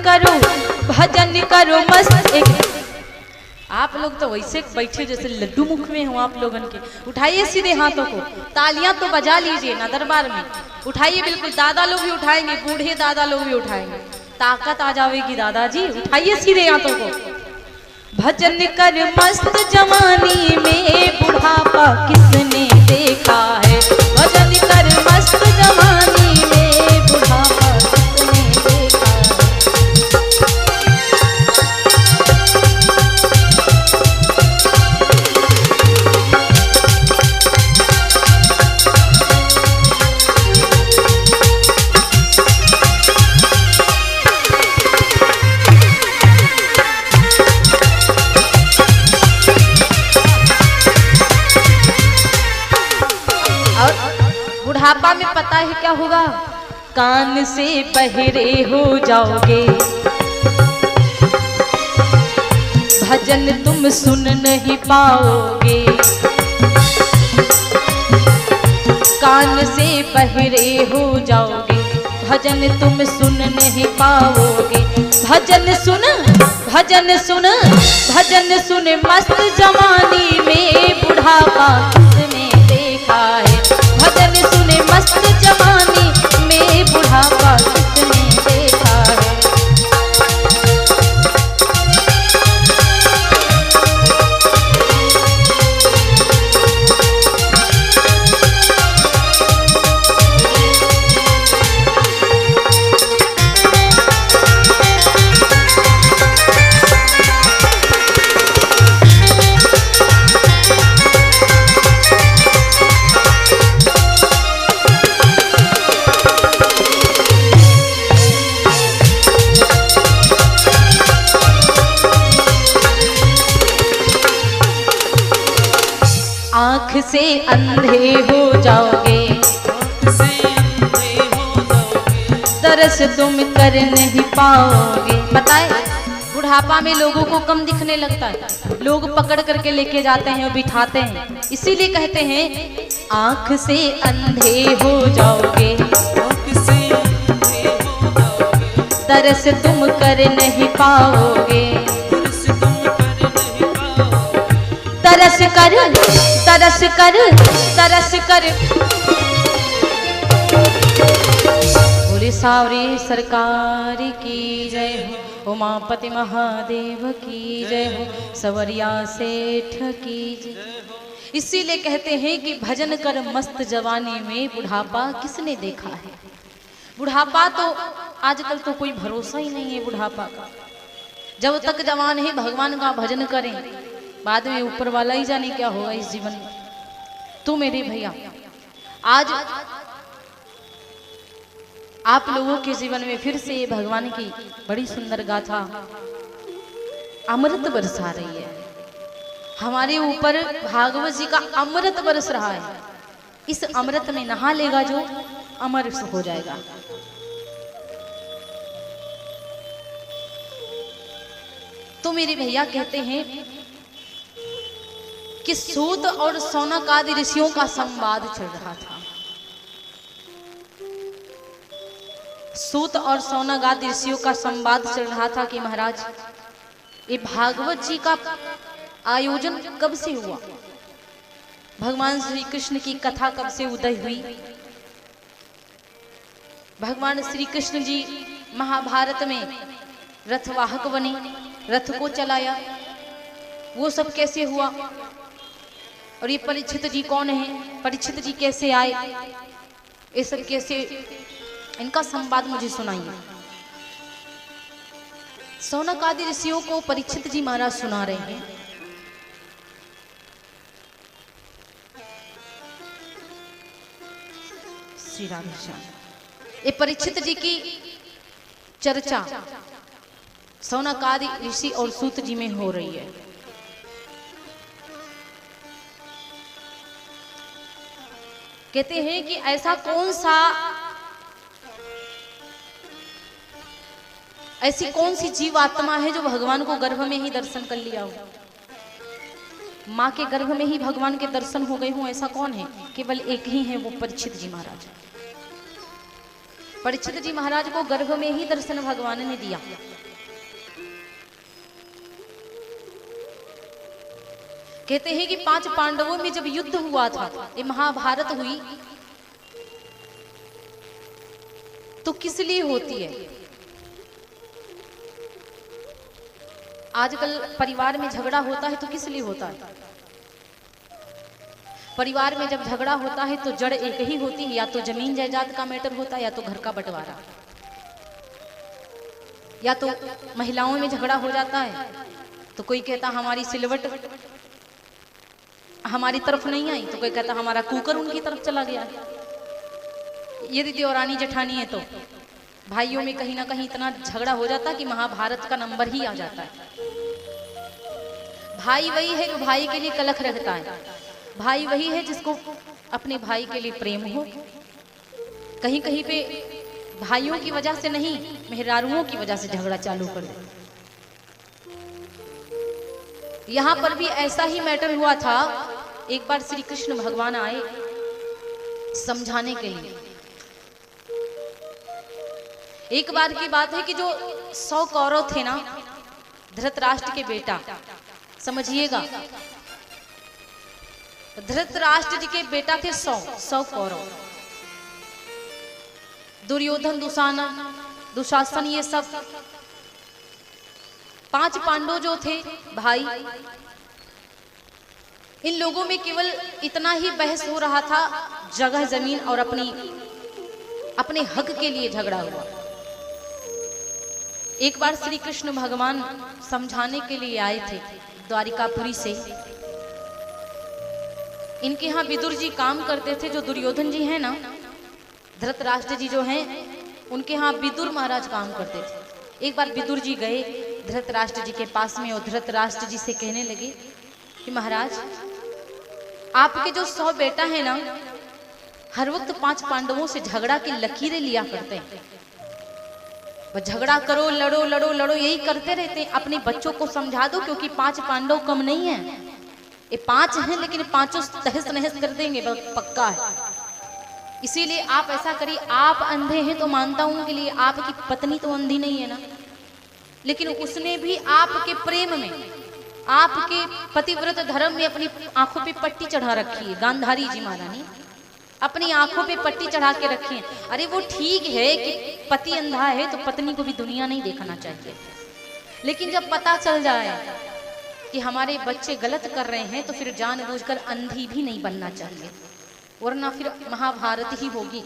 भजन करो मस्त। एक आप लोग तो वैसे बैठे जैसे लड्डू मुख में हो आप लोगन के। उठाइए सीधे हाथों को, तालियां तो बजा लीजिए ना दरबार में। उठाइए, बिल्कुल दादा लोग भी उठाएंगे, बूढ़े दादा लोग भी उठाएंगे। ताकत आ जाएगी दादाजी। उठाइए सीधे हाथों को। भजन कर मस्त जवानी में बुढ़ापा किसने देखा है। भजन कर मस्त जवानी में बुढ़ापा किसने देखा है। बुढ़ापा में पता है क्या होगा, कान से बहरे हो जाओगे, भजन तुम सुन नहीं पाओगे। कान से बहरे हो जाओगे, भजन तुम सुन नहीं पाओगे। भजन सुन भजन सुन भजन सुन मस्त जवानी में बुढ़ापा किसने देखा है। भजन सुने मस्त जवानी में बुढ़ापा किसने देखा है। आँख से अंधे हो जाओगे, तरस तुम कर नहीं पाओगे। बताए बुढ़ापा में लोगों को कम दिखने लगता है, लोग पकड़ करके लेके जाते हैं और बिठाते हैं। इसीलिए कहते हैं आँख से अंधे हो जाओगे, तरस तुम कर नहीं पाओगे। तरस कर तरस कर तरस कर। बोले सावरी सरकार की जय हो, उमापति महादेव की जय हो, सवरिया सेठ की जय। इसीलिए कहते हैं कि भजन कर मस्त जवानी में बुढ़ापा किसने देखा है। बुढ़ापा तो आजकल तो कोई भरोसा ही नहीं है बुढ़ापा का। जब तक जवान है भगवान का भजन करें, बाद में ऊपर वाला ही जाने क्या होगा इस जीवन में। तो मेरे भैया आज आप लोगों के जीवन में फिर से भगवान की बड़ी सुंदर गाथा अमृत बरसा रही है। हमारे ऊपर भागवत जी का अमृत बरस रहा है। इस अमृत में नहा लेगा जो अमर हो जाएगा। तो मेरे भैया कहते हैं कि सूत और सौनक आदि ऋषियों का संवाद चल रहा था। सूत और सौनक आदि ऋषियों का संवाद चल रहा था कि महाराज ये भागवत जी का आयोजन कब से हुआ, भगवान श्री कृष्ण की कथा कब से उदय हुई। भगवान श्री कृष्ण जी महाभारत में रथवाहक बने, रथ को चलाया, वो सब कैसे हुआ। और ये परीक्षित जी कौन है, परीक्षित जी कैसे आए, ये सब कैसे, इनका संवाद मुझे सुनाइए। सौनक आदि ऋषियों को परीक्षित जी महाराज सुना रहे हैं। श्री राम श्याम। ये परीक्षित जी की चर्चा सौनक आदि ऋषि और सूत जी में हो रही है। कहते हैं कि ऐसा ऐसी कौन सी जीवात्मा है जो भगवान को गर्भ में ही दर्शन कर लिया हो, माँ के गर्भ में ही भगवान के दर्शन हो गए हों। ऐसा कौन है? केवल एक ही है, वो परीक्षित जी महाराज। परीक्षित जी महाराज को गर्भ में ही दर्शन भगवान ने दिया। कहते हैं कि 5 पांडवों में जब युद्ध हुआ था, ये महाभारत हुई, तो किस लिए होती है? आजकल परिवार में झगड़ा होता है तो किस लिए होता है? परिवार में जब झगड़ा होता है तो जड़ एक ही होती है, या तो जमीन जायदाद का मैटर होता है, या तो घर का बंटवारा, या तो महिलाओं में झगड़ा हो जाता है तो कोई कहता हमारी सिलवट हमारी तरफ नहीं आई, तो कोई कहता हमारा कुकर उनकी तरफ चला गया। यदि देवरानी जेठानी है तो भाइयों में कहीं ना कहीं इतना झगड़ा हो जाता है कि महाभारत का नंबर ही आ जाता है। भाई वही है जो भाई के लिए कलख रखता है, भाई वही है जिसको अपने भाई के लिए प्रेम हो। कहीं कहीं पे भाइयों की वजह से नहीं, मेहरारुओं की वजह से झगड़ा चालू कर दे। यहां पर भी ऐसा ही मैटर हुआ था। एक बार श्री कृष्ण भगवान आए समझाने के लिए। एक बार की बात है कि जो 100 कौरव थे ना, धृतराष्ट्र के बेटा, समझिएगा, धृतराष्ट्र जी के बेटा थे 100 कौरव। दुर्योधन, दुशासन, ये सब 5 पांडव जो थे भाई, इन लोगों में केवल इतना ही बहस हो रहा था, जगह जमीन और अपने हक के लिए झगड़ा हुआ। एक बार श्री कृष्ण भगवान समझाने के लिए आए थे द्वारिकापुरी से। इनके यहाँ विदुर जी काम करते थे, जो दुर्योधन जी हैं ना, धृतराष्ट्र जी जो हैं, उनके यहाँ विदुर महाराज काम करते थे। एक बार विदुर जी गए धृतराष्ट्र जी के पास में, और धृतराष्ट्र जी से कहने लगे कि महाराज, आपके जो 100 बेटा है ना, हर वक्त 5 पांडवों से झगड़ा की लकीरें लिया करते हैं। बस झगड़ा करो, लड़ो लड़ो लड़ो, यही करते रहते हैं। अपने बच्चों को समझा दो, क्योंकि 5 पांडव कम नहीं है, ये 5 हैं, लेकिन 5 तहस नहस कर देंगे, पक्का है। इसीलिए आप ऐसा करिए। आप अंधे हैं तो मानता हूं उनके लिए, आपकी पत्नी तो अंधी नहीं है ना, लेकिन उसने भी आपके प्रेम में, आपके पतिव्रत धर्म में अपनी आंखों पे पट्टी चढ़ा रखी है। गांधारी जी महारानी अपनी आंखों पे पट्टी चढ़ा के रखी है। अरे वो ठीक है कि पति अंधा है तो पत्नी को भी दुनिया नहीं देखना चाहिए, लेकिन जब पता चल जाए कि हमारे बच्चे गलत कर रहे हैं तो फिर जानबूझकर अंधी भी नहीं बनना चाहिए, वरना फिर महाभारत ही होगी।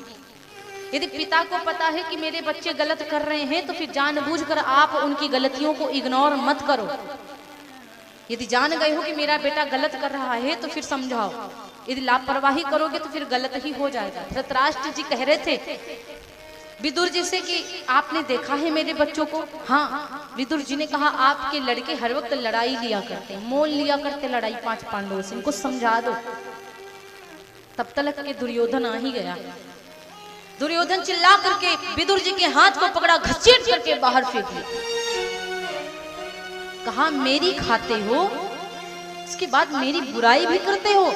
यदि पिता को पता है कि मेरे बच्चे गलत कर रहे हैं तो फिर जानबूझकर आप उनकी गलतियों को इग्नोर मत करो। यदि जान गए हो कि मेरा बेटा गलत कर रहा है तो फिर समझाओ। यदि लापरवाही करोगे तो फिर गलत ही हो जाएगा। धृतराष्ट्र जी कह रहे थे विदुर जी से कि आपने देखा है मेरे बच्चों को? हाँ। विदुर जी ने कहा आपके लड़के हर वक्त लड़ाई लिया करते, मोल लिया करते लड़ाई 5 पांडवों से, इनको समझा दो। तब तक के दुर्योधन आ ही गया। दुर्योधन चिल्ला करके विदुर जी के हाथ को पकड़ा, घसीट करके बाहर फेंक दिया। कहा मेरी खाते हो, इसके बाद मेरी बुराई भी करते हो?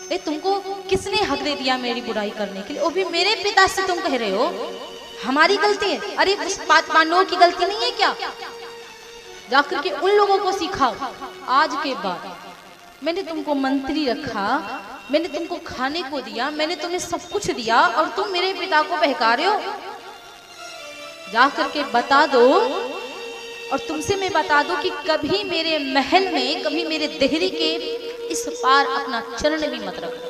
ए तुमको किसने हक दे दिया मेरी बुराई करने के लिए? वो भी मेरे पिता से तुम कह रहे हो हमारी गलती है? अरे 5 पांडवों की गलती नहीं है क्या? जाकर के उन लोगों को सिखाओ। आज के बाद मैंने तुमको मंत्री रखा, मैंने तुमको खाने को दिया, मैंने तुम्हें सब कुछ दिया, और तुम मेरे पिता को बहका रहे हो। जाकर के बता दो, और तुमसे मैं बता दूं कि कभी मेरे महल में, कभी मेरे देहरी के इस पार अपना चरण भी मत रखो।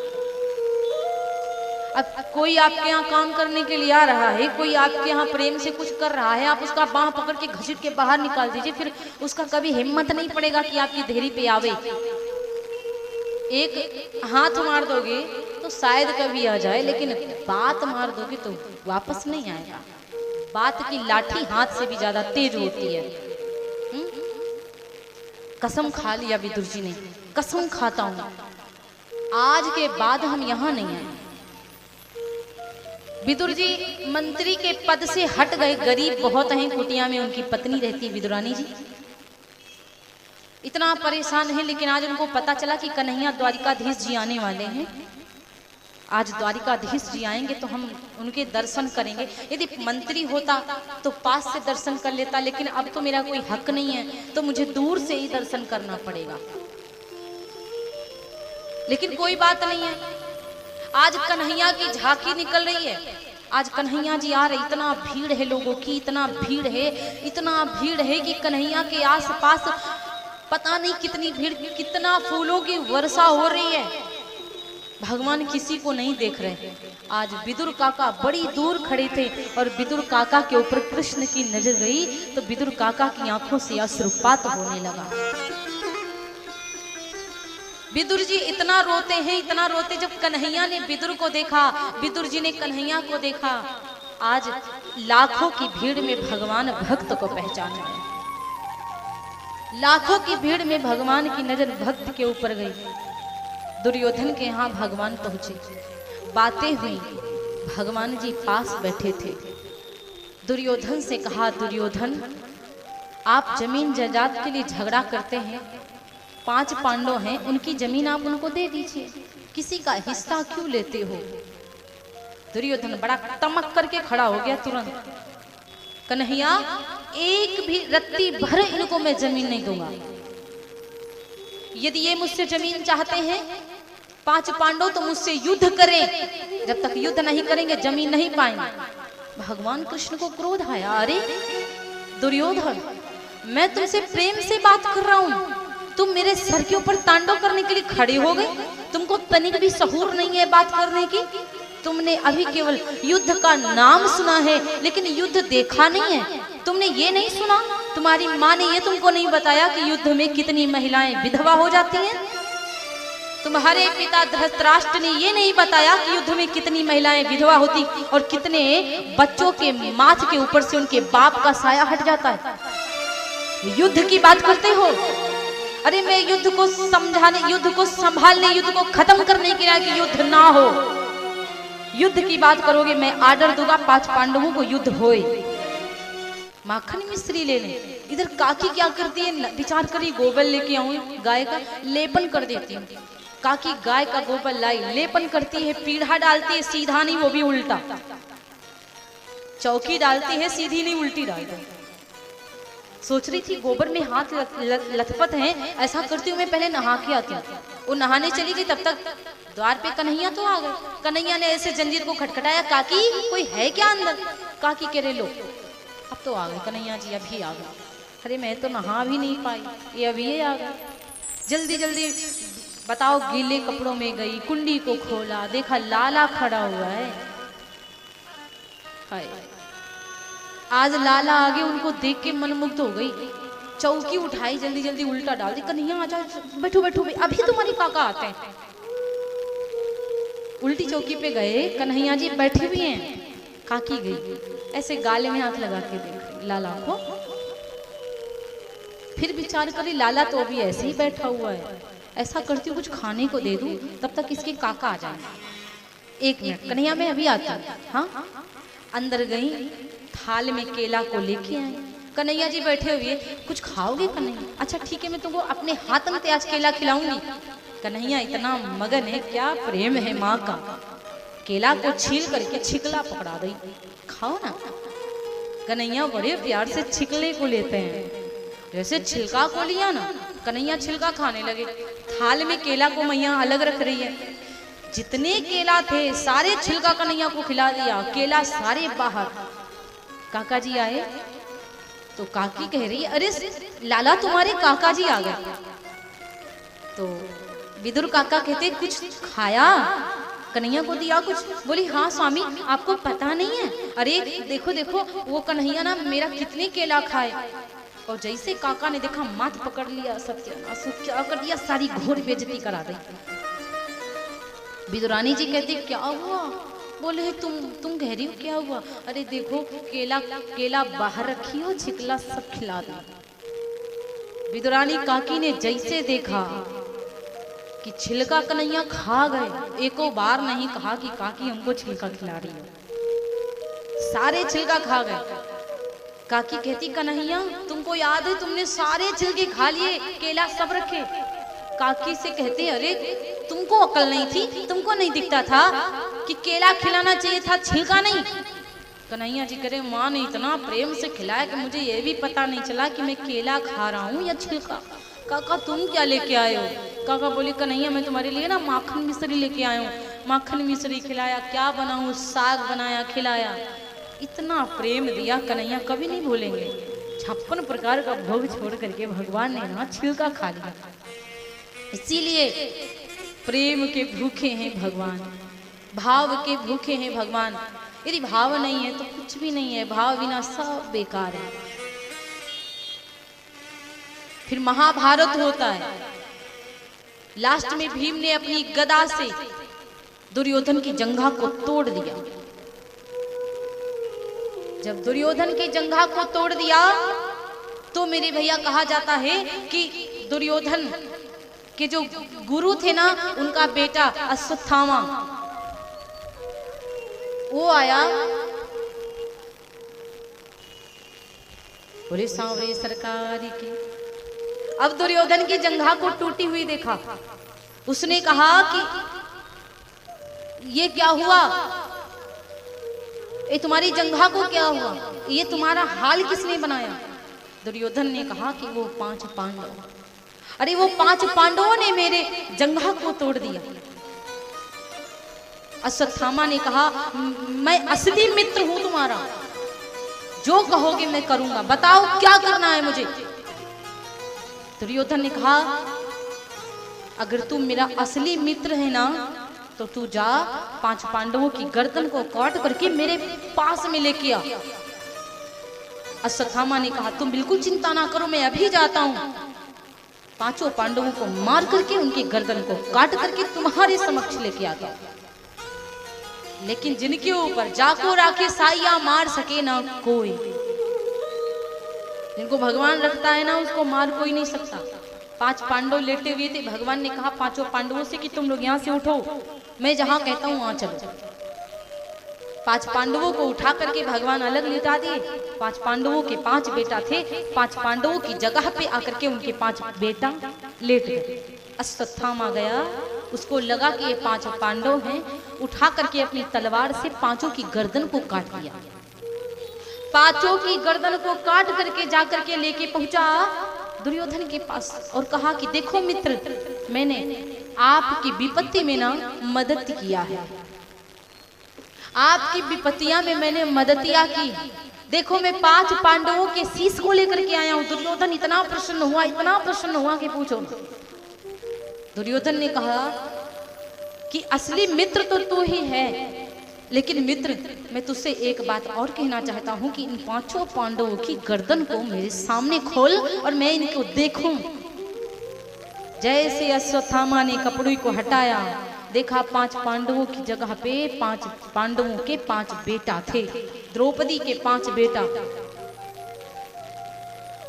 अब कोई आपके यहाँ काम करने के लिए आ रहा है, कोई आपके यहाँ प्रेम से कुछ कर रहा है, आप उसका बांह पकड़ के घसीट के बाहर निकाल दीजिए, फिर उसका कभी हिम्मत नहीं पड़ेगा कि आपकी देहरी पे आवे। एक हाथ मार दोगे तो शायद कभी आ जाए, लेकिन बात मार दोगे तो वापस नहीं आएगा। बात की लाठी हाथ से भी ज्यादा तेज होती है। कसम खा लिया विदुर जी ने, कसम खाता हूं आज के बाद हम यहां नहीं आए। विदुर जी मंत्री के पद से हट गए, गरीब बहुत हैं, कुटिया में उनकी पत्नी रहती है विदुरानी जी। इतना परेशान है, लेकिन आज उनको पता चला कि कन्हैया द्वारिकाधीश जी आने वाले हैं। आज द्वारिकाधीश जी आएंगे तो हम उनके दर्शन करेंगे। यदि मंत्री होता तो पास से दर्शन कर लेता, लेकिन अब तो मेरा कोई हक नहीं है, तो मुझे दूर से ही दर्शन करना पड़ेगा। लेकिन कोई बात नहीं है, आज कन्हैया की झांकी निकल रही है, आज कन्हैया जी आ रहे। इतना भीड़ है लोगों की, इतना भीड़ है, इतना भीड़ है कि कन्हैया के आसपास पता नहीं कितनी भीड़, कितना फूलों की वर्षा हो रही है। भगवान किसी को नहीं देख रहे। आज विदुर काका बड़ी दूर खड़े थे और विदुर काका के ऊपर कृष्ण की नजर गई तो विदुर काका की आंखों से अश्रुपात होने लगा। विदुर जी इतना रोते हैं, इतना रोते। जब कन्हैया ने विदुर को देखा, विदुर जी ने कन्हैया को देखा, आज लाखों की भीड़ में भगवान भक्त को पहचान गए। लाखों की भीड़ में भगवान की नजर भक्त के ऊपर गई। दुर्योधन के यहाँ भगवान पहुंचे, बातें हुई, भगवान जी पास बैठे थे। दुर्योधन से कहा, दुर्योधन आप जमीन जायदाद के लिए झगड़ा करते हैं, 5 पांडव हैं, उनकी जमीन आप उनको दे दीजिए, किसी का हिस्सा क्यों लेते हो। दुर्योधन बड़ा तमक करके खड़ा हो गया तुरंत। कन्हैया एक भी रत्ती भर इनको मैं जमीन नहीं दूंगा। यदि ये मुझसे जमीन चाहते हैं 5 पांडव तो मुझसे युद्ध करें, जब तक युद्ध नहीं करेंगे जमीन नहीं पाएंगे। भगवान कृष्ण को क्रोध आया, अरे दुर्योधन मैं तुमसे प्रेम से बात कर रहा हूं, तुम मेरे सर के ऊपर तांडव करने के लिए खड़े हो गए। तुमको तनिक भी सहूर नहीं है बात करने की। तुमने अभी केवल युद्ध का नाम सुना है लेकिन युद्ध देखा नहीं है। तुमने ये नहीं सुना, तुम्हारी माँ ने ये तुमको नहीं बताया कि युद्ध में कितनी महिलाएं विधवा हो जाती हैं। तुम्हारे पिता धृतराष्ट्र ने ये नहीं बताया कि युद्ध में कितनी महिलाएं विधवा होती और कितने बच्चों के माथ के ऊपर से उनके बाप का साया हट जाता है। युद्ध की बात करते हो। अरे मैं युद्ध को समझाने, युद्ध को संभालने, युद्ध को खत्म करने के लिए कि युद्ध ना हो। युद्ध की बात करोगे मैं आर्डर दूंगा 5 पांडवों को युद्ध होए। माखन मिश्री लेने, इधर काकी क्या करती है, विचार करी गोबर लेके आऊं, गाय का लेपन कर देती हूँ। काकी गाय का गोबर लाई, लेपन करती है, पीढ़ा डालती है, सीधा नहीं वो भी उल्टा, चौकी डालती है, सीधी नहीं उल्टी डालती है। सोच रही थी गोबर में हाथ लथपथ हैं, ऐसा करती हूँ मैं पहले नहा के आती हूँ। वो नहाने चली गई, तब तक द्वार पे कन्हैया तो आ गए। कन्हैया ने ऐसे जंजीर को खटखटाया, काकी कोई है क्या अंदर। काकी कह रहे लो अब तो आ गए कन्हैया जी, अभी आ गए। अरे मैं तो नहा भी नहीं पाई, ये अभी ये आ गए। जल्दी जल्दी बताओ, गीले कपड़ों में गई, कुंडी को खोला, देखा लाला खड़ा हुआ है। हाय, आज लाला आगे उनको देख के मनमुग्ध हो गई। चौकी उठाई, जल्दी जल्दी उल्टा डाल दी। कन्हैया आ जाओ, बैठो बैठो, अभी तुम्हारी काका आते हैं। उल्टी चौकी पे गए, कन्हैया जी बैठी हुई हैं। काकी गई, ऐसे गाले में हाथ लगा के देख रही लाला को। फिर विचार करी लाला तो अभी ऐसे ही बैठा हुआ है, ऐसा करती हूँ कुछ खाने को दे दूं, तब तक इसके काका आ जाएंगे। 1 मिनट कन्हैया मैं अभी आती हूँ। हाँ, अंदर गई, थाल में केला को लेके आई। कन्हैया जी बैठे हुए, कुछ खाओगे कन्हैया? अच्छा ठीक है, मैं तुमको अपने हाथ में आज केला खिलाऊंगी। कन्हैया इतना मगन है, क्या प्रेम है माँ का। केला को छील करके छिकला पकड़ा दी, खाओ ना। कन्हैया बड़े प्यार से छिकले को लेते हैं, जैसे छिलका को लिया ना, कन्हैया छिलका खाने लगे। थाल में केला को मैया अलग रख रही है, जितने केला थे सारे छिलका कन्हैया को खिला दिया, केला सारे बाहर। काका जी आए तो काकी कह रही है, अरे लाला तुम्हारे काका जी आ गए। तो विदुर काका कहते कुछ खाया? कन्हैया को दिया कुछ? बोली हाँ स्वामी, आपको पता नहीं है, अरे देखो देखो वो कन्हैया ना मेरा कितने केला खाए। और जैसे काका ने देखा माथ पकड़ लिया, सत्यानाश क्या कर दिया, सारी घोर बेइज्जती करा दी। विदुरानी जी कहती क्या हुआ? बोले तुम कह रही हो क्या हुआ? अरे देखो केला बाहर रखी हो, छिकला सब खिला दी। विदुरानी काकी ने जैसे देखा कि छिलका कन्हैया खा गए, एको बार नहीं कहा कि काकी हमको छिलका खिला रही हो, सारे छिलका खा गए। काकी कहती कन्हैया तुमको याद है तुमने सारे छिलके खा लिए, केला सब रखे। काकी से कहते अरे तुमको अकल नहीं थी, तुमको नहीं दिखता था कि केला खिलाना चाहिए था, छिलका नहीं। कन्हैया जी करे माँ ने इतना प्रेम से खिलाया कि मुझे ये भी पता नहीं चला कि मैं केला खा रहा हूँ या छिलका। काका तुम क्या लेके आए हो? काका बोले कन्हैया मैं तुम्हारे लिए ना माखन मिश्री लेके आया हूँ। माखन मिश्री खिलाया, क्या बनाऊँ, साग बनाया खिलाया, इतना प्रेम दिया कन्हैया कभी नहीं भूलेंगे। 56 प्रकार का भोग छोड़ करके भगवान ने ना छिलका खा लिया। इसीलिए प्रेम के भूखे हैं भगवान, भाव के भूखे हैं भगवान। यदि भाव नहीं है तो कुछ भी नहीं है, भाव बिना सब बेकार है। फिर महाभारत होता है, लास्ट में भीम ने अपनी गदा से दुर्योधन की जंघा को तोड़ दिया। जब दुर्योधन की जंघा को तोड़ दिया तो मेरे भैया कहा जाता है कि दुर्योधन के जो गुरु थे ना, उनका बेटा अश्वत्थामा वो आया, बोले सांवरे सरकार की। अब दुर्योधन की जंघा को टूटी हुई देखा, उसने कहा कि ये क्या हुआ, ये तुम्हारी जंघा को क्या हुआ, ये तुम्हारा हाल किसने बनाया। दुर्योधन ने कहा कि वो 5 पांडव। अरे वो 5 पांडवों ने मेरे जंघा को तोड़ दिया। अश्वत्थामा ने कहा मैं असली मित्र हूं तुम्हारा, जो कहोगे मैं करूंगा, बताओ क्या करना है मुझे। दुर्योधन ने कहा अगर तू मेरा असली मित्र है ना तो तू जा 5 पांडवों की गर्दन को काट करके मेरे पास में लेके आ। अश्वत्थामा ने कहा तुम बिल्कुल चिंता ना करो, मैं अभी जाता हूं, 5 पांडवों को मार करके उनकी गर्दन को काट करके तुम्हारे समक्ष लेके आता हूं। लेकिन जिनके ऊपर जाको राखे साइया मार सके ना कोई, जिनको भगवान रखता है ना उसको मार कोई नहीं सकता। 5 पांडव लेटे हुए थे, भगवान ने कहा 5 पांडवों से कि तुम लोग यहाँ से उठो, मैं जहां कहता हूं वहां चलो। 5 पांडवों को उठा करके भगवान अलग लिटा दिए। 5 पांडवों के 5 बेटा थे, 5 पांडवों की जगह पे आकर के उनके 5 बेटा लेट गए। अश्वत्थामा गया, उसको लगा कि ये 5 पांडव हैं, उठा करके अपनी तलवार से 5 की गर्दन को काट दिया। 5 की गर्दन को काट करके जाकर के लेके पहुंचा दुर्योधन के पास और कहा कि देखो मित्र, मैंने आपकी विपत्ति में ना मदद किया है, आपकी विपत्तियां में मैंने मददिया की। देखो मैं 5 पांडवों के शीश को लेकर के आया हूं। दुर्योधन इतना प्रसन्न हुआ, इतना प्रसन्न हुआ कि पूछो। दुर्योधन ने कहा कि असली मित्र तो तू ही है, लेकिन मित्र मैं तुझसे एक बात और कहना चाहता हूं कि इन 5 पांडवों की गर्दन को मेरे सामने खोल और मैं इनको देखूं। जैसे अश्वत्थामा ने कपड़े को हटाया, देखा 5 पांडवों की जगह पे 5 पांडवों के 5 बेटा थे, द्रौपदी के 5 बेटा।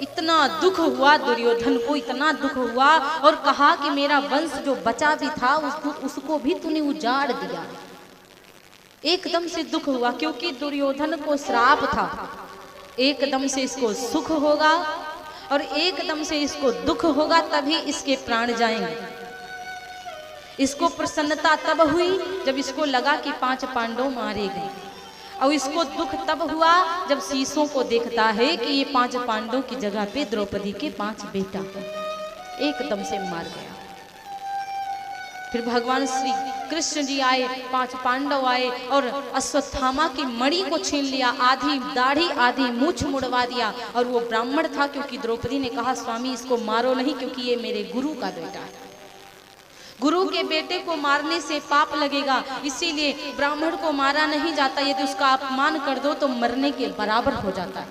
इतना दुख हुआ दुर्योधन को, इतना दुख हुआ और कहा कि मेरा वंश जो बचा भी था उसको भी तूने उजाड़ दिया। एकदम से दुख हुआ क्योंकि दुर्योधन को श्राप था, एकदम से इसको सुख होगा और एकदम से इसको दुख होगा, तभी इसके प्राण जाएंगे। इसको प्रसन्नता तब हुई जब इसको लगा कि 5 पांडव मारे गए, और इसको दुख तब हुआ जब शीशों को देखता है कि ये 5 पांडव की जगह पे द्रौपदी के 5 बेटा एकदम से मार गया। फिर भगवान श्री कृष्ण जी आए, 5 पांडव आए और अश्वत्थामा की मणि को छीन लिया, आधी दाढ़ी आधी मूछ मुड़वा दिया। और वो ब्राह्मण था, क्योंकि द्रौपदी ने कहा स्वामी इसको मारो नहीं क्योंकि ये मेरे गुरु का बेटा है, गुरु के बेटे को मारने से पाप लगेगा, इसीलिए ब्राह्मण को मारा नहीं जाता, यदि उसका अपमान कर दो तो मरने के बराबर हो जाता है।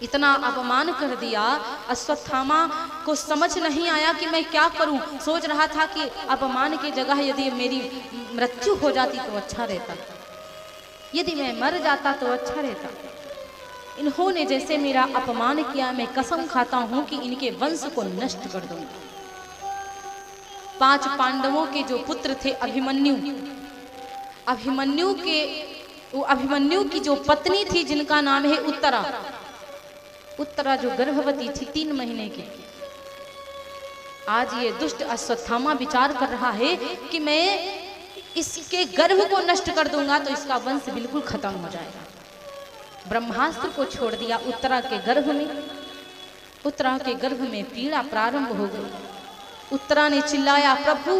इतना अपमान कर दिया, अश्वत्थामा को समझ नहीं आया कि मैं क्या करूं। सोच रहा था कि अपमान की जगह यदि मेरी मृत्यु हो जाती तो अच्छा रहता, यदि मैं मर जाता तो अच्छा रहता। इन्होंने जैसे मेरा अपमान किया, मैं कसम खाता हूं कि इनके वंश को नष्ट कर दूंगा। 5 पांडवों के जो पुत्र थे अभिमन्यु, अभिमन्यु की जो पत्नी थी जिनका नाम है उत्तरा, उत्तरा जो गर्भवती थी 3 महीने की। आज ये दुष्ट अश्वत्थामा विचार कर रहा है कि मैं इसके गर्भ को नष्ट कर दूंगा तो इसका वंश बिल्कुल खत्म हो जाएगा। ब्रह्मास्त्र को छोड़ दिया उत्तरा के गर्भ में। उत्तरा के गर्भ में पीड़ा प्रारंभ हो गई। उत्तरा ने चिल्लाया, प्रभु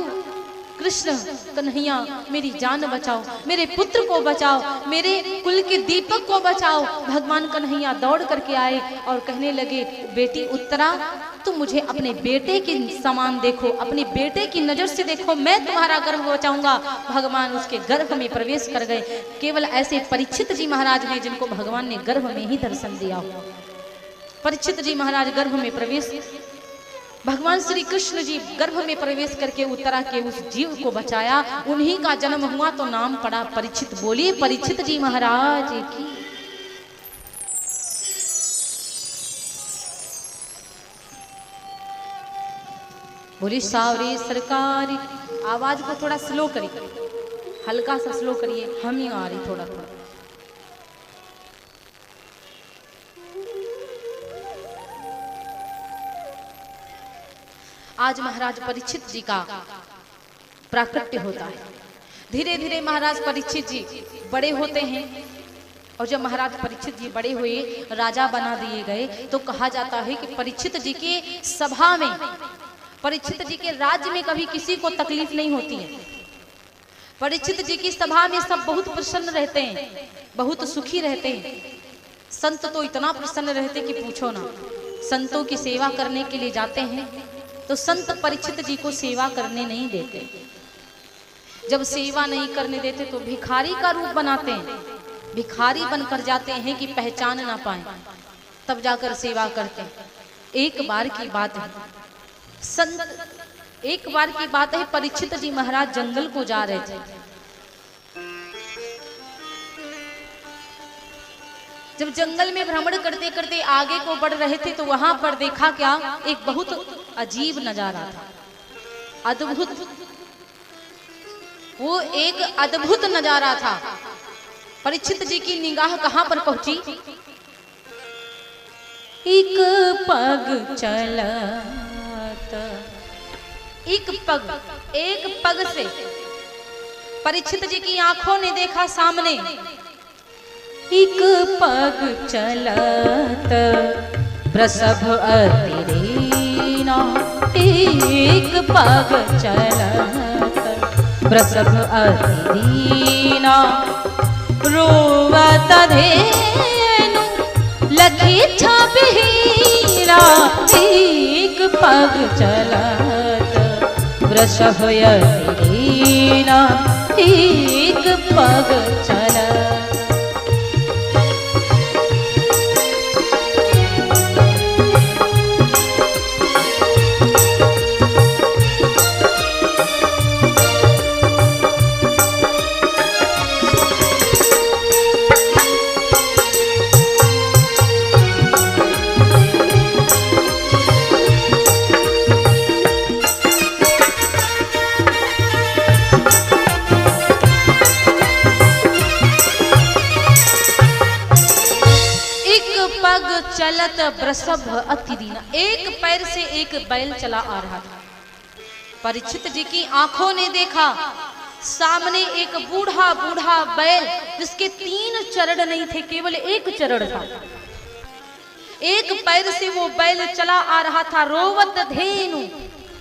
कृष्ण कन्हैया मेरी जान बचाओ, मेरे पुत्र को बचाओ, मेरे कुल के दीपक को बचाओ। भगवान कन्हैया दौड़ करके आए और कहने लगे, बेटी उत्तरा तुम मुझे अपने बेटे के समान देखो, अपने बेटे की नजर से देखो, मैं तुम्हारा गर्भ बचाऊंगा। भगवान उसके गर्भ में प्रवेश कर गए। केवल ऐसे परीक्षित जी महाराज हैं जिनको भगवान ने गर्भ में ही दर्शन दिया। परीक्षित जी महाराज गर्भ में प्रवेश, भगवान श्री कृष्ण जी गर्भ में प्रवेश करके उत्तरा के उस जीव को बचाया, उन्हीं का जन्म हुआ तो नाम पड़ा परीक्षित। बोलिए परीक्षित जी महाराज की। बोली सावरी सरकार। आवाज को थोड़ा स्लो करिए, हल्का सा स्लो करिए, हम ही आ रही थोड़ा थोड़ा। आज महाराज परीक्षित जी का प्राकट्य होता है। धीरे धीरे महाराज परीक्षित जी बड़े होते हैं और जब महाराज परीक्षित जी बड़े हुए, राजा बना दिए गए, तो कहा जाता है कि परीक्षित जी के सभा में, परीक्षित जी के राज्य में कभी किसी को तकलीफ नहीं होती है। परीक्षित जी की सभा में सब बहुत प्रसन्न रहते हैं, बहुत सुखी रहते हैं। संत तो इतना प्रसन्न रहते कि पूछो ना। संतों की सेवा करने के लिए जाते हैं तो संत परीक्षित जी को सेवा करने नहीं देते। जब सेवा नहीं करने देते तो भिखारी का रूप बनाते हैं, भिखारी बनकर जाते हैं कि पहचान ना पाए, तब जाकर सेवा करते हैं। एक बार की बात है, एक बार की बात है, परीक्षित जी महाराज जंगल को जा रहे थे। जब जंगल में भ्रमण करते करते आगे को बढ़ रहे थे तो वहां पर देखा क्या, एक बहुत अजीब नजारा था, अद्भुत। वो एक अद्भुत नजारा था। परीक्षित जी की निगाह कहां पर पहुंची? एक पग चलत, एक पग से परीक्षित जी की आंखों ने देखा सामने एक पग चलत प्रसभ अतिरीना, एक पग चलत प्रसभ अतिरीना, रोवत धेनु लखी छबीरा, एक पग चलत प्रसभ अतिरीना, एक पग चलत। चलत प्रसभ अतिदीना, एक पैर से एक बैल चला आ रहा था। परीक्षित जी की आंखों ने देखा सामने एक बूढ़ा बूढ़ा बैल, जिसके 3 चरण नहीं थे, केवल एक चरण था। एक पैर से वो बैल चला आ रहा था। रोवत धेनु,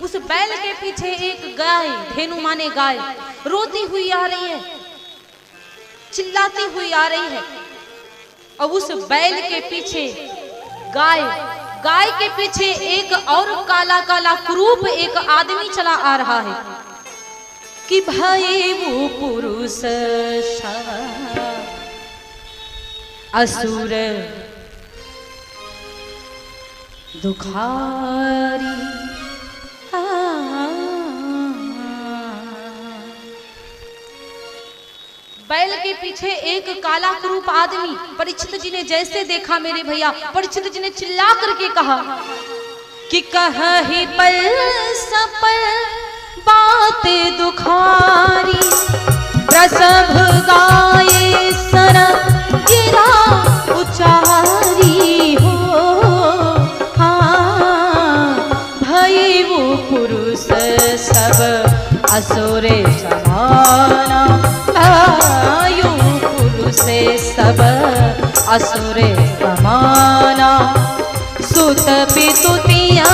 उस बैल के पीछे एक गाय, धेनु माने गाय, रोती हुई आ रही है, चिल्लाती हुई आ रही है। और उस बैल के पीछे गाय, गाय के पीछे एक और काला काला कुरूप एक आदमी चला आ रहा है कि भाई वो पुरुष असुर दुखारी। बैल के पीछे एक काला कुरूप आदमी। परीक्षित जी ने जैसे देखा मेरे भैया, परीक्षित जी ने चिल्ला करके कहा कि कहि पल सपल बात दुखारी, प्रसभ गाये सर गिरा उचारी हो। हाँ भई वो पुरुष सब असुरे समाना, आयु पुरुषे सब असुरे समाना। सुत पितु तिया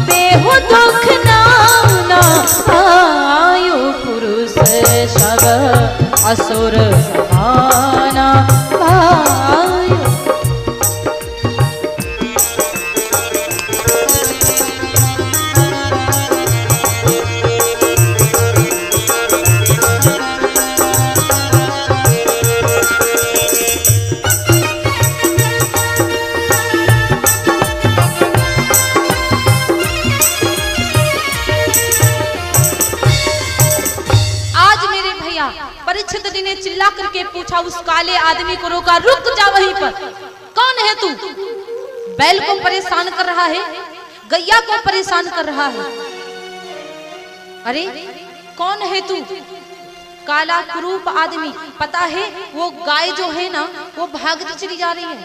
देहु दुख असुर समाना भाई। परीक्षित जी ने चिल्ला करके पूछा, उस काले आदमी को रोका, रुक जा वहीं पर। कौन है तू? बैल को परेशान कर रहा है, गैया को परेशान कर रहा है। अरे कौन है तू? काला कुरूप आदमी। पता है वो गाय जो है ना वो भागती चली जा रही है,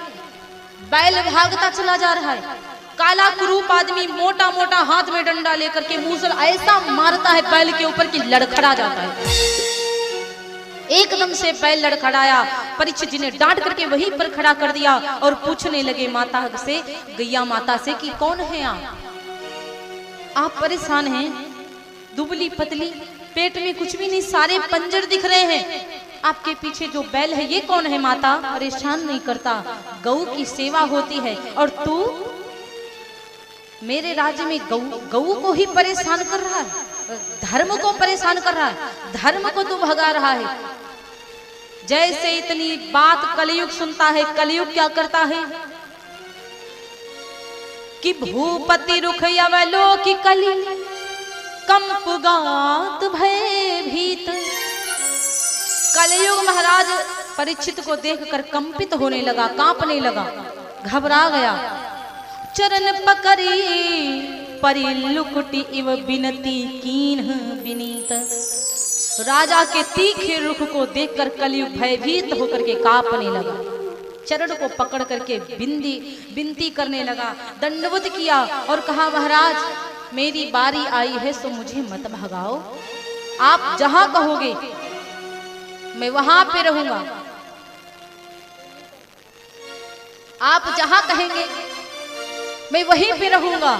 बैल भागता चला जा रहा है। काला कुरूप आदमी मोटा मोटा हाथ में डंडा लेकर के मूसल ऐसा मारता है बैल के ऊपर कि लड़खड़ा जाता है। एकदम से बैल लड़खड़ाया। परीक्षित जी ने डांट करके वहीं पर खड़ा कर दिया और पूछने लगे माता से, गैया माता से कि कौन है आप परेशान हैं, दुबली पतली, पेट में कुछ भी नहीं, सारे पंजर दिख रहे हैं, आपके पीछे जो बैल है ये कौन है माता? परेशान नहीं करता, गऊ की सेवा होती है, और तू मेरे राज्य में गऊ को ही परेशान कर रहा है, धर्म को परेशान कर रहा है, धर्म को तू भगा रहा है। जैसे इतनी बात कलयुग सुनता है, कलयुग क्या करता है कि भूपति रुख अवलोक कली कंप गात भय भीत। कलयुग महाराज परीक्षित को देखकर कंपित होने लगा, कांपने लगा, घबरा गया। चरण पकड़ी परिलुकुटी इव बिनती कीन्ह विनीत। राजा के तीखे रुख को देखकर कलयुग भयभीत होकर के कांपने लगा। चरण को पकड़ करके विनती करने लगा, दंडवत किया और कहा, महाराज मेरी बारी आई है सो मुझे मत भगाओ, आप जहां कहोगे मैं वहां पे रहूंगा, आप जहां कहेंगे मैं वहीं पे रहूंगा।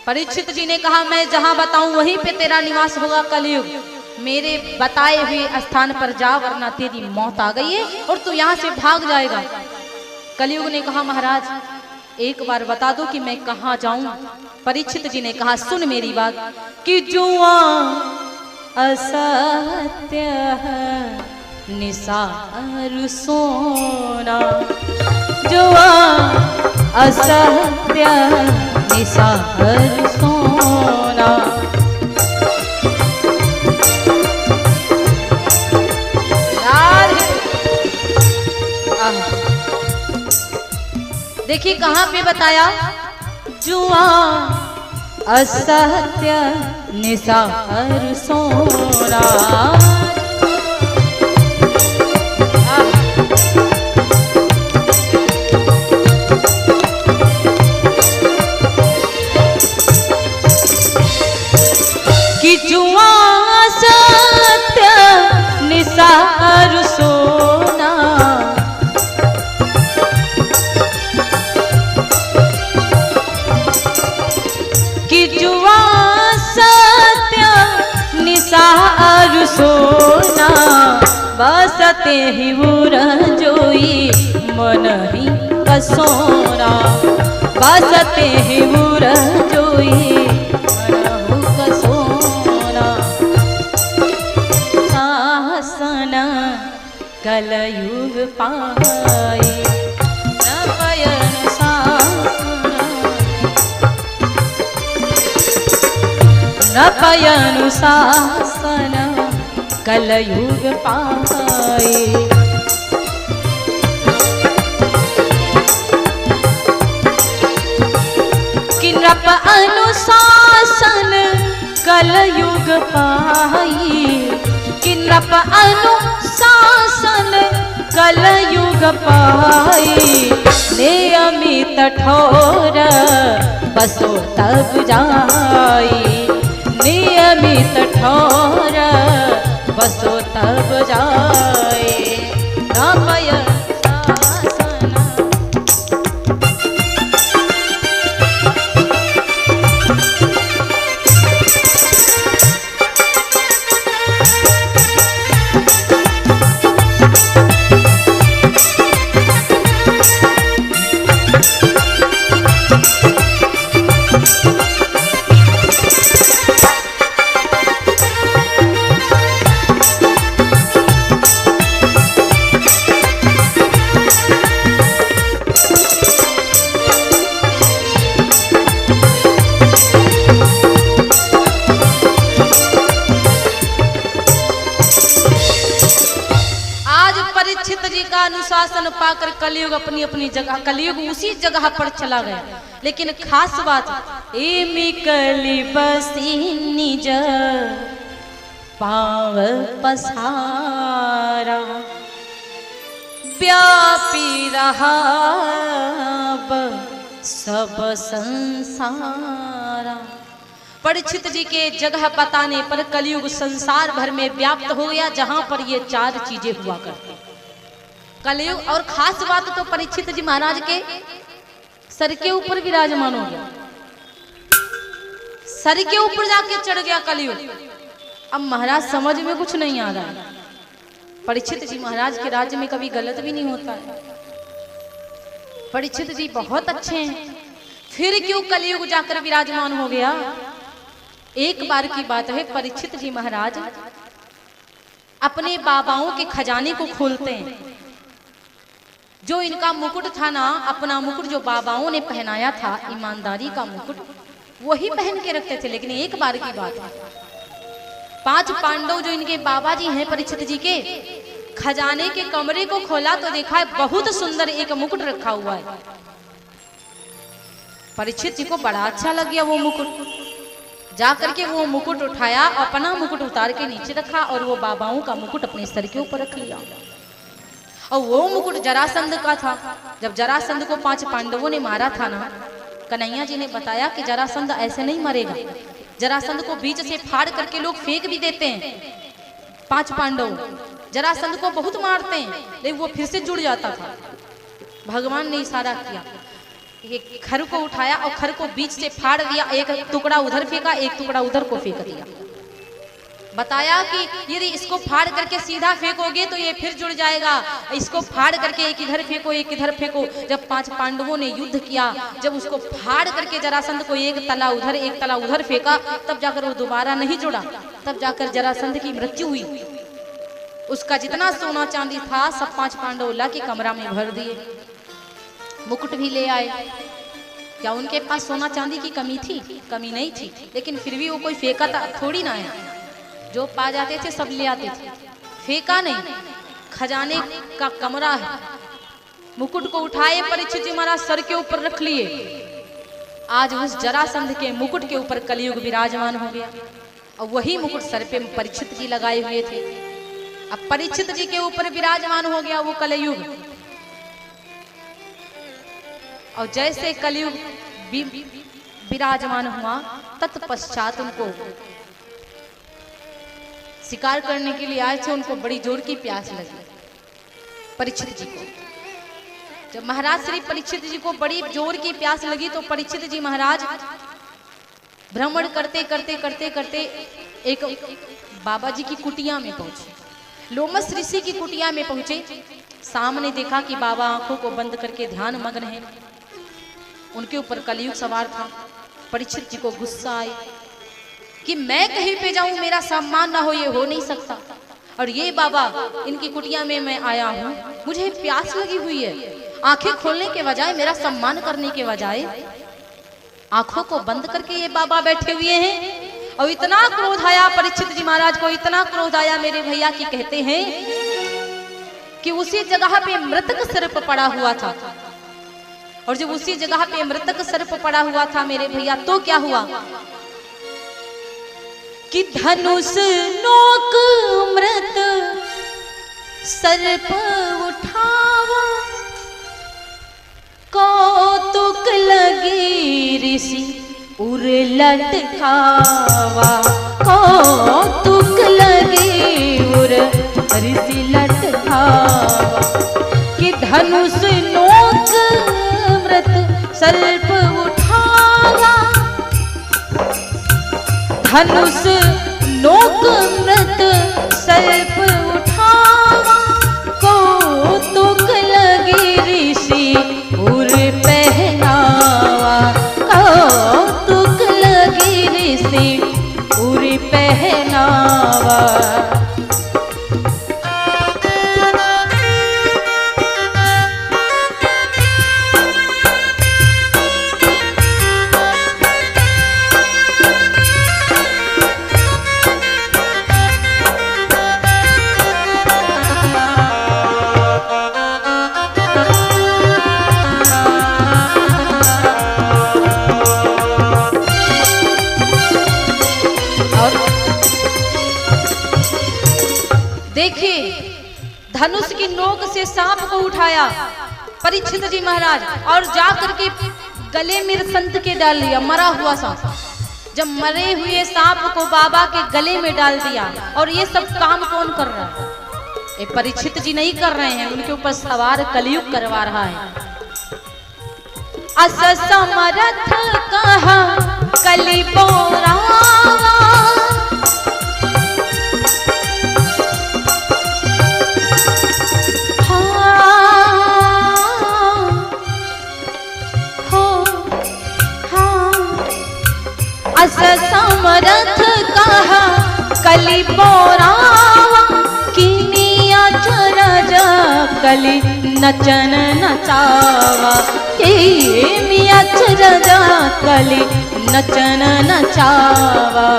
परीक्षित जी ने कहा, मैं जहां बताऊं वहीं पे तेरा निवास होगा कलयुग, मेरे बताए हुए स्थान पर जा वरना तेरी मौत आ गई है और तू यहां से भाग जाएगा। कलयुग ने कहा, महाराज एक बार बता दो कि मैं कहां जाऊं। परीक्षित जी ने कहा, सुन मेरी बात कि जुआ असत्य निसार सोना, जुआ असत्य निसार सोना। देखिए कहां पे बताया, जुआ असत्य निसार सोना। कि जुआ सत्य निसार सोना, कि जुआ सत्य निसार सोना, बसते ही जोई मन ही कसोना, बसते ही जोई कलयुग पाए नयन शासन, नयन शासन कलयुग पाए। कि नृप अनुशासन कलयुग पाई, कि नृप अनुशासन कलयुग पाई, नियमित ठोर बसो तब जाई, नियमित ठोर बसो तब जाए। नयन शासन शासन पाकर कलयुग अपनी अपनी जगह, कलयुग उसी जगह पर चला गया। लेकिन खास बात एमी कली बसी निज पाव पसारा, व्यापी रहा सब संसारा। परीक्षित जी के जगह बताने पर कलयुग संसार भर में व्याप्त हो गया, जहां पर ये चार चीजें हुआ करती कलयुग। और खास बात तो परीक्षित जी महाराज के सर के ऊपर विराजमान हो गया, सर के ऊपर जाके चढ़ गया कलयुग। अब महाराज समझ में कुछ नहीं आ रहा है। परीक्षित जी महाराज के राज्य में कभी गलत भी नहीं होता है, परीक्षित जी बहुत अच्छे हैं, फिर क्यों कलयुग जाकर विराजमान हो गया। एक बार की बात है, परीक्षित जी महाराज अपने बाबाओं के खजाने को खोलते हैं। जो इनका मुकुट था ना, अपना मुकुट जो बाबाओं ने पहनाया था, ईमानदारी का मुकुट, वही पहन के रखते थे। लेकिन एक बार की बात है, 5 पांडव जो इनके बाबा जी हैं परीक्षित जी के, खजाने के कमरे को खोला तो देखा है बहुत सुंदर एक मुकुट रखा हुआ है। परीक्षित जी को बड़ा अच्छा लग गया वो मुकुट, जाकर के वो मुकुट उठाया, अपना मुकुट उतार के नीचे रखा और वो बाबाओं का मुकुट अपने सर के ऊपर रख लिया। और वो मुकुट जरासंध का था। जब जरासंध को 5 पांडवों ने मारा था ना, कन्हैया जी ने बताया कि जरासंध ऐसे नहीं मरेगा। जरासंध को बीच से फाड़ करके लोग फेंक भी देते हैं। 5 पांडव जरासंध को बहुत मारते हैं, लेकिन वो फिर से जुड़ जाता था। भगवान ने इशारा किया, एक खर को उठाया और खर को बीच से फाड़ दिया, एक टुकड़ा उधर फेंका, एक टुकड़ा उधर को फेंक दिया। बताया कि यदि इसको फाड़ करके सीधा फेंकोगे तो ये फिर जुड़ जाएगा, इसको फाड़ करके एक इधर फेंको एक इधर फेंको। जब 5 पांडवों ने युद्ध किया, जब उसको फाड़ करके जरासंध को एक तला उधर एक तला उधर फेंका, तब जाकर वो दोबारा नहीं जुड़ा। तब जाकर जरासंध की मृत्यु हुई। उसका जितना सोना चांदी था सब 5 पांडव ला के कमरा में भर दिए, मुकुट भी ले आए। क्या उनके पास सोना चांदी की कमी थी? कमी नहीं थी, लेकिन फिर भी वो कोई फेंका था थोड़ी ना है। जो पा जाते थे सब ले आते थे, फेंका नहीं। खजाने का कमरा है, मुकुट को उठाए परीक्षित जी महाराज सर के ऊपर रख लिए। आज उस जरासंध के मुकुट के ऊपर कलयुग विराजमान हो गया और वही मुकुट सर पे परीक्षित जी लगाए हुए थे। अब परीक्षित जी के ऊपर विराजमान हो गया वो कलयुग। और जैसे कलयुग विराजमान हुआ, तत्पश्चात उनको शिकार करने के लिए आए थे, उनको बड़ी जोर की प्यास लगी परीक्षित जी को। जब महाराज श्री परीक्षित जी को बड़ी जोर की प्यास लगी तो परीक्षित जी महाराज भ्रमण करते करते करते करते एक बाबा जी की कुटिया में पहुंचे। लोमस ऋषि की कुटिया में पहुंचे। सामने देखा कि बाबा आंखों को बंद करके ध्यान मग्न है। उनके ऊपर कलयुग सवार था। परीक्षित जी को गुस्सा आया कि मैं कहीं पे जाऊं मेरा सम्मान ना हो, ये हो नहीं सकता। और ये बाबा इनकी कुटिया में मैं आया हूं, मुझे प्यास लगी हुई है। आंखें खोलने के बजाय, मेरा सम्मान करने के बजाय आंखों को बंद करके ये बाबा बैठे हुए हैं। और इतना क्रोध आया परीक्षित जी महाराज को, इतना क्रोध आया मेरे भैया की कहते हैं कि उसी जगह पे मृतक सर्प पड़ा हुआ था। और जब उसी जगह पे मृतक सर्प पड़ा हुआ था मेरे भैया, तो क्या हुआ कि धनुष नोक मृत सर्प उठावा, कौतुक लगी ऋषि उर लटकावा। कौतुक लगी उर ऋषि लटकावा कि धनुष नोक मृत सर्प उठावा। धनुष नोक मृत सर्प उठावा, कौतुक लगी ऋषि उर पहनावा। कौतुक लगी ऋषि उर पहनावा। धनुष की नोक से सांप को उठाया परीक्षित जी महाराज, और जाकर के गले में संत के डाल लिया मरा हुआ सांप। जब मरे हुए सांप को बाबा के गले में डाल दिया, और ये सब काम कौन कर रहा है? ये परीक्षित जी नहीं कर रहे हैं, उनके ऊपर सवार कलयुग करवा रहा है। अस समरथ कहा कलि बोरावा, अस समरथ कहा कलि बोरावा, किनिया चरज कलि नचन नचावा, मिया चरज कलि नचन नचावा।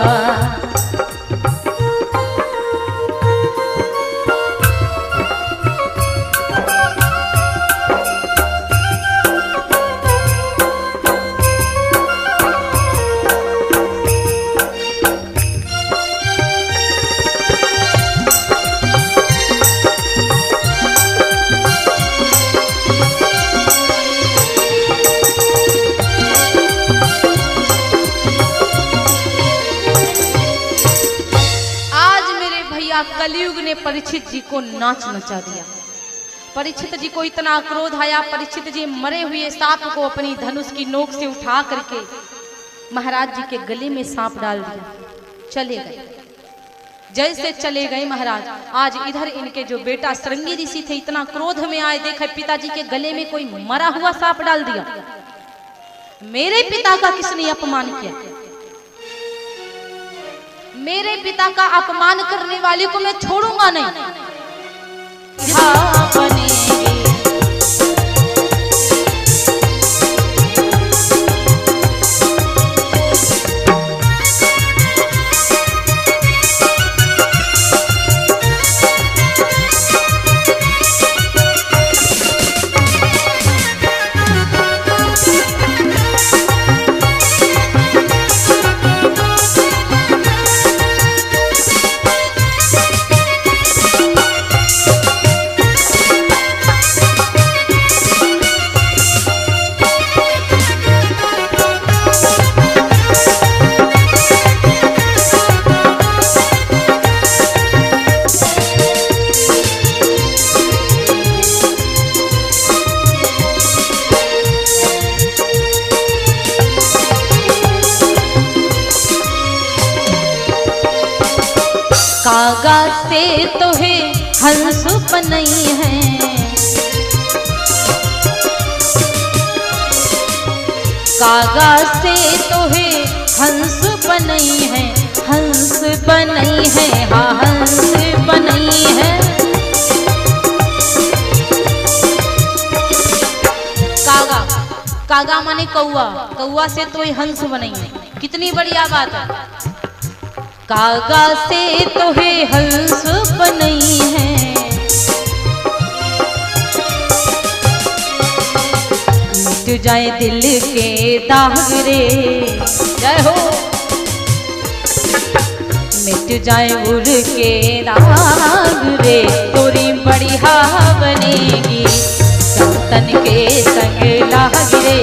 कलयुग ने परीक्षित जी को नाच नचा दिया। परीक्षित जी को इतना क्रोध आया, परीक्षित जी मरे हुए सांप को अपनी धनुष की नोक से उठा करके महाराज जी के गले में सांप डाल दिया, चले गए। जैसे चले गए महाराज, आज इधर इनके जो बेटा श्रृंगी ऋषि थे इतना क्रोध में आए, देखे पिताजी के गले में कोई मरा हुआ सांप डाल दिया। मेरे पिता का किसने अपमान किया? मेरे पिता का अपमान करने वाले को मैं छोड़ूंगा नहीं। कागा से तो है हंस बनई है, कागा से तो है हंस बनई है, हंस बनई है, हाँ हंस बनई है। कागा, कागा माने कौआ, कौआ से तो हंस बनई है, कितनी बढ़िया बात है। कागा से तो है हंस बनई है, मिट जाए दिल के दाग रे, जय हो, मिट जाए उड़ के दाग रे, तोरी बढ़िया बनेगी संतन के संग लाग रे,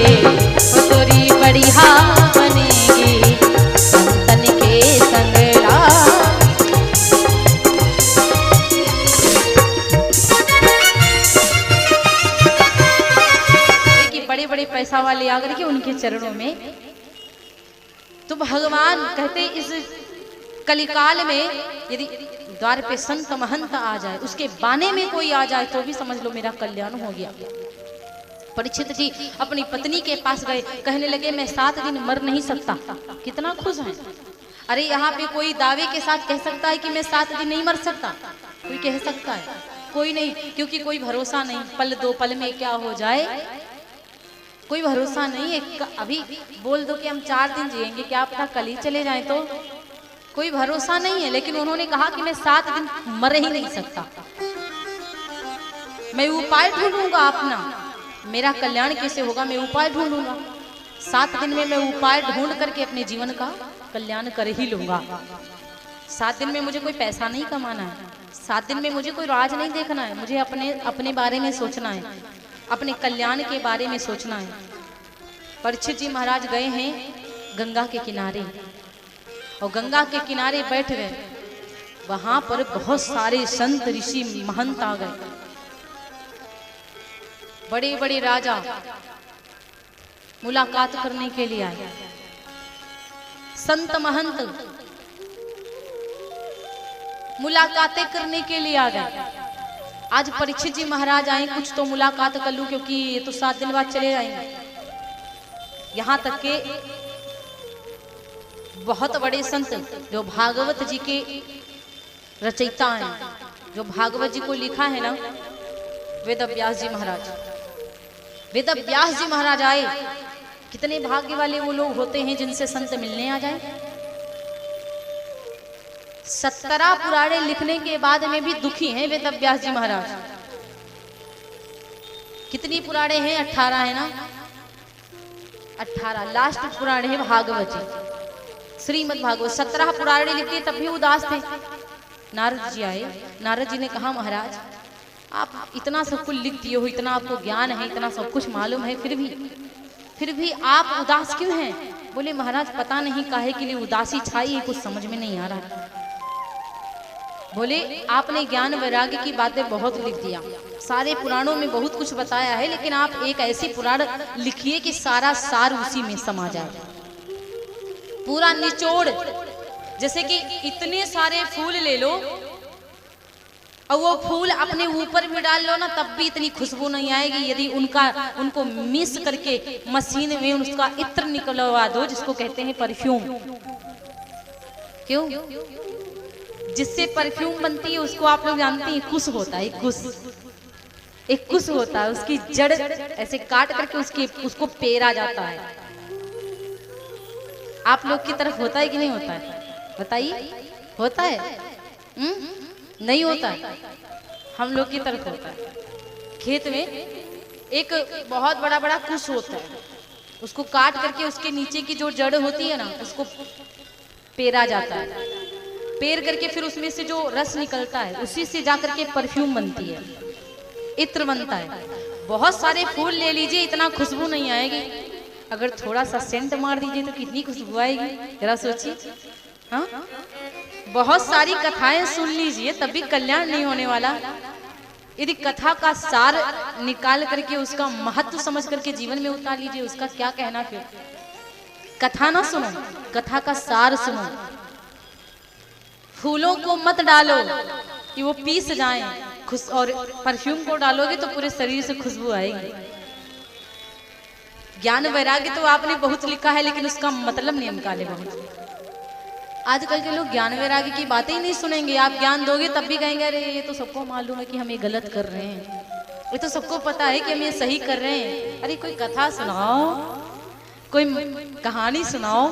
तोरी बढ़िया बनेगी संतन के संग। बड़े पैसा वाले आकर के उनके चरणों में, तो भगवान कहते इस कलिकाल में यदि द्वार पे संत महंत आ जाए, उसके बाने में कोई आ जाए तो भी समझ लो मेरा कल्याण हो गया। परीक्षित जी अपनी पत्नी के पास गए, कहने लगे मैं 7 दिन मर नहीं सकता। कितना खुश है। अरे यहाँ पे कोई दावे के साथ कह सकता है कि मैं 7 दिन नहीं मर सकता? कोई कह सकता है? कोई नहीं, क्योंकि कोई भरोसा नहीं, पल 2 पल में क्या हो जाए कोई भरोसा नहीं है। अभी बोल दो कि हम 4 दिन जिएंगे, क्या पता कल ही चले जाएं, तो कोई भरोसा नहीं है। लेकिन उन्होंने कहा कि मैं 7 दिन मर ही नहीं सकता, मैं उपाय ढूंढूंगा अपना, मेरा कल्याण कैसे होगा मैं उपाय ढूंढूंगा। 7 दिन में मैं उपाय ढूंढ करके अपने जीवन का कल्याण कर ही लूंगा। 7 दिन में मुझे कोई पैसा नहीं कमाना है, 7 दिन में मुझे कोई राज नहीं देखना है, मुझे अपने बारे में सोचना है, अपने कल्याण के बारे में सोचना है। परीक्षित जी महाराज गए हैं गंगा के किनारे, और गंगा के किनारे बैठ गए। वहां पर बहुत सारे संत ऋषि महंत आ गए, बड़े बड़े राजा मुलाकात करने के लिए आए। संत महंत मुलाकातें करने के लिए आ गए। आज परीक्षित जी महाराज आए, कुछ तो मुलाकात कर लूं, क्योंकि ये तो 7 दिन बाद चले जाएंगे। यहां तक के बहुत बड़े संत जो भागवत जी के रचयिता हैं, जो भागवत जी को लिखा है ना, वेद व्यास जी महाराज, वेद व्यास जी महाराज आए। कितने भाग्य वाले वो लोग होते हैं जिनसे संत मिलने आ जाए। 17 पुराणे लिखने के बाद में भी दुखी हैं वेद व्यास जी महाराज। कितनी पुराणे हैं? 18 है ना, 18। लास्ट पुराण है भागवत जी, श्रीमद् भागवत। 17 पुराणे लिखे तब भी उदास थे। नारद जी आए, नारद जी ने कहा महाराज आप इतना सब कुछ लिख दिए हो, इतना आपको ज्ञान है, इतना सब कुछ मालूम है, फिर भी आप उदास क्यों हैं? बोले महाराज पता नहीं काहे के लिए उदासी छाई है, कुछ समझ में नहीं आ रहा। बोले आपने ज्ञान वैराग्य की बातें बहुत लिख दिया, सारे पुराणों में बहुत कुछ बताया है, लेकिन आप एक ऐसी पुराण लिखिए कि सारा सार उसी में समा जाए, पूरा निचोड़। जैसे कि इतने सारे फूल ले लो और वो फूल अपने ऊपर भी डाल लो ना, तब भी इतनी खुशबू नहीं आएगी यदि उनको मिक्स करके मशीन में उसका इत्र निकलवा दो, जिसको कहते हैं परफ्यूम। क्यों? जिससे परफ्यूम बनती है उसको आप लोग जानते हैं, कुश होता है, एक कुश होता है, उसकी जड़ ऐसे काट करके उसको पेरा जाता है। आप लोग की तरफ होता है कि नहीं होता है? बताइए, होता है? नहीं होता है? हम लोग की तरफ होता है। खेत में एक बहुत बड़ा बड़ा कुश होता है, उसको काट करके उसके नीचे की जो जड़ होती है ना, उसको पेरा जाता है। पेर करके फिर उसमें से जो रस निकलता है उसी से जाकर के परफ्यूम बनती है, इत्र बनता है। बहुत सारे फूल ले लीजिए, इतना खुशबू नहीं आएगी। अगर थोड़ा सा सेंट मार दीजिए तो कितनी खुशबू आएगी, जरा सोचिए। हाँ, बहुत सारी कथाएं सुन लीजिए तब भी कल्याण नहीं होने वाला। यदि कथा का सार निकाल करके उसका महत्व समझ करके जीवन में उतार लीजिए, उसका क्या कहना। फिर कथा ना सुनो, कथा का सार सुनो। फूलों को मत डालो कि वो पीस जाएं, और परफ्यूम को डालोगे तो पूरे शरीर से खुशबू आएगी। ज्ञान वैराग्य तो आपने बहुत लिखा है, लेकिन उसका मतलब नहीं निकाले बहुत। आजकल के लोग ज्ञान वैराग्य की बातें ही नहीं सुनेंगे। आप ज्ञान दोगे तब भी कहेंगे अरे ये तो सबको मालूम है कि हम ये गलत कर रहे हैं, ये तो सबको पता है कि हम ये सही कर रहे हैं। अरे कोई कथा सुनाओ, कोई कहानी सुनाओ,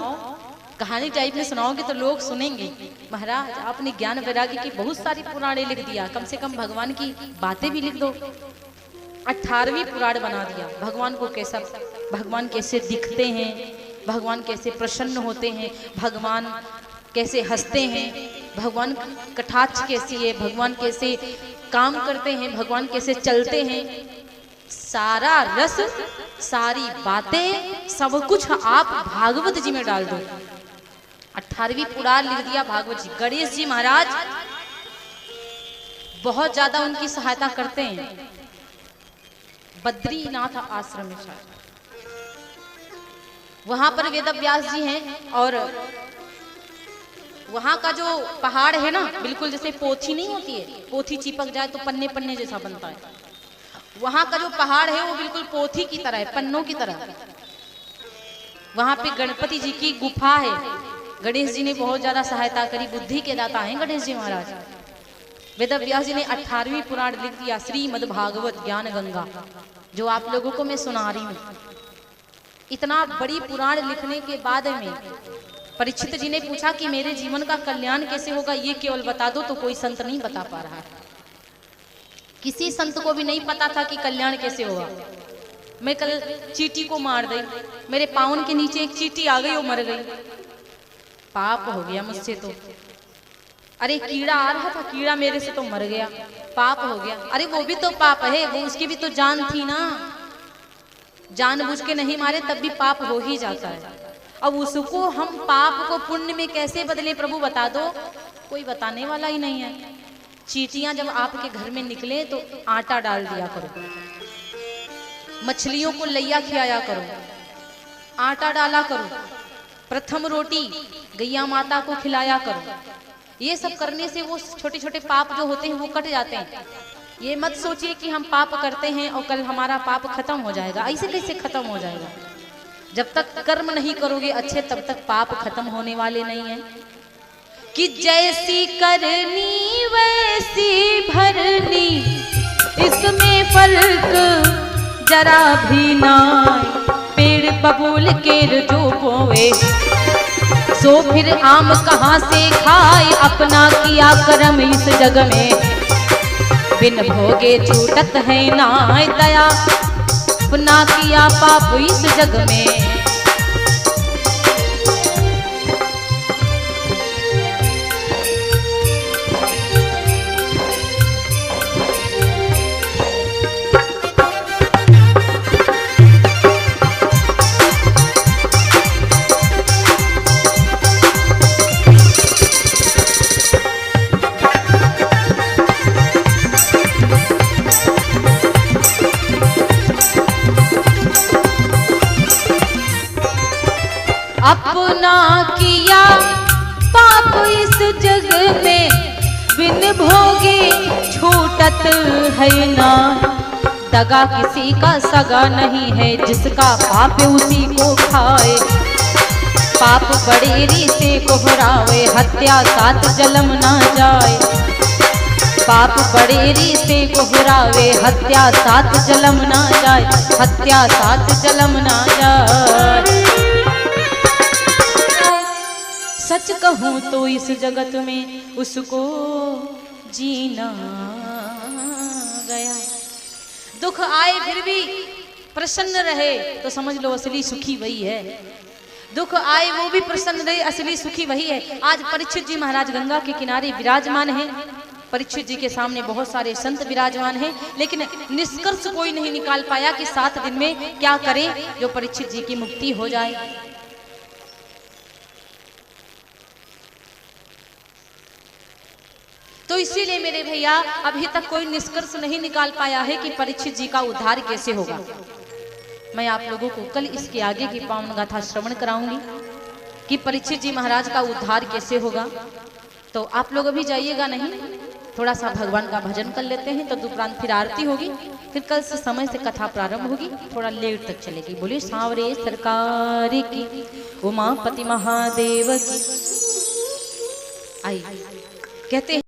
कहानी टाइप में सुनाओगे तो लोग सुनेंगे। महाराज आपने ज्ञान वैराग्य की बहुत सारी पुराणे लिख दिया, कम से कम भगवान की बातें भी लिख दो। 18वीं पुराण बना दिया। भगवान कैसे दिखते हैं, भगवान कैसे प्रसन्न होते हैं, भगवान कैसे हंसते हैं, भगवान कटाक्ष कैसी है, भगवान कैसे काम करते हैं, भगवान कैसे चलते हैं। सारा रस, सारी बातें, सब कुछ आप भागवत जी में डाल दो। 18वीं पुराण लिख दिया भागवत जी। गणेश जी महाराज बहुत ज्यादा उनकी सहायता करते हैं। बद्रीनाथ आश्रम में वहां पर वेद व्यास जी हैं, और वहां का जो पहाड़ है ना, बिल्कुल जैसे पोथी नहीं होती है, पोथी चिपक जाए तो पन्ने पन्ने जैसा बनता है। वहां का जो पहाड़ है वो बिल्कुल पोथी की तरह है, पन्नों की तरह। वहां पे गणपति जी की गुफा है। गणेश जी ने बहुत ज्यादा सहायता करी, बुद्धि के दाता हैं गणेश जी महाराज। वेद व्यास जी ने 18वीं पुराण लिख दिया, श्रीमद् भागवत ज्ञान गंगा, जो आप लोगों को मैं सुना रही हूँ। इतना बड़ी पुराण लिखने के बाद में परीक्षित जी ने पूछा कि मेरे जीवन का कल्याण कैसे होगा, ये केवल बता दो। तो कोई संत नहीं बता पा रहा है, किसी संत को भी नहीं पता था कि कल्याण कैसे होगा। मैं कल चींटी को मार दी, मेरे पाँव के नीचे एक चींटी आ गई, वो मर गई। पाप हो गया मुझसे तो। अरे कीड़ा आ रहा था, कीड़ा मेरे से तो मर गया, पाप हो गया। अरे वो भी तो पाप है, वो उसकी भी तो जान थी ना, जानबूझ के नहीं मारे तब भी पाप हो ही जाता है। अब उसको हम पाप को पुण्य में कैसे बदले प्रभु बता दो, कोई बताने वाला ही नहीं है। चींटियां जब आपके घर में निकले तो आटा डाल दिया करो, मछलियों को लैया खिलाया करो, आटा डाला करो, प्रथम रोटी गैया माता को खिलाया करो। ये सब करने से वो छोटे छोटे पाप जो होते हैं वो कट जाते हैं। ये मत सोचिए कि हम पाप करते हैं और कल हमारा पाप खत्म हो जाएगा, ऐसे कैसे खत्म हो जाएगा। जब तक कर्म नहीं करोगे अच्छे तब तक पाप खत्म होने वाले नहीं है। कि जैसी करनी वैसी भरनी, इसमें फर्क जरा भी ना। पेड़ बबूल के जो बोए सो फिर आम कहाँ से खाए, अपना किया कर्म इस जग में बिन भोगे छूटत है ना दया, अपना किया पाप इस जग में। अपना किया पाप इस जग में बिन भोगे छूटत है ना। दगा किसी का सगा नहीं है, जिसका पाप उसी को खाए। पाप बड़ेरी से कोहरावे, हत्या साथ जलम ना जाए। पाप बड़ेरी से कोहरावे, हत्या साथ जलम ना जाए, हत्या साथ जलम ना जाए। सच कहूँ तो इस जगत में उसको जीना गया। दुख आए फिर भी प्रसन्न रहे तो समझ लो असली सुखी वही है। दुख आए वो भी प्रसन्न रहे, असली सुखी वही है। आज परीक्षित जी महाराज गंगा के किनारे विराजमान हैं। परीक्षित जी के सामने बहुत सारे संत विराजमान हैं, लेकिन निष्कर्ष कोई नहीं निकाल पाया कि 7 दिन में क्या करें जो परीक्षित जी की मुक्ति हो जाए। तो इसीलिए मेरे भैया अभी तक कोई निष्कर्ष नहीं निकाल पाया है कि परीक्षित जी का उद्धार कैसे होगा। मैं आप लोगों को कल इसके आगे की पावन गाथा श्रवण कराऊंगी कि परीक्षित जी महाराज का उद्धार कैसे होगा। तो आप लोग अभी जाइएगा नहीं, थोड़ा सा भगवान का भजन कर लेते हैं, तो दुपरांत फिर आरती होगी, फिर कल से समय से कथा प्रारंभ होगी, थोड़ा लेट तक चलेगी। बोलिए सांवरे सरकार की, उमापति महादेव की। आई कहते हैं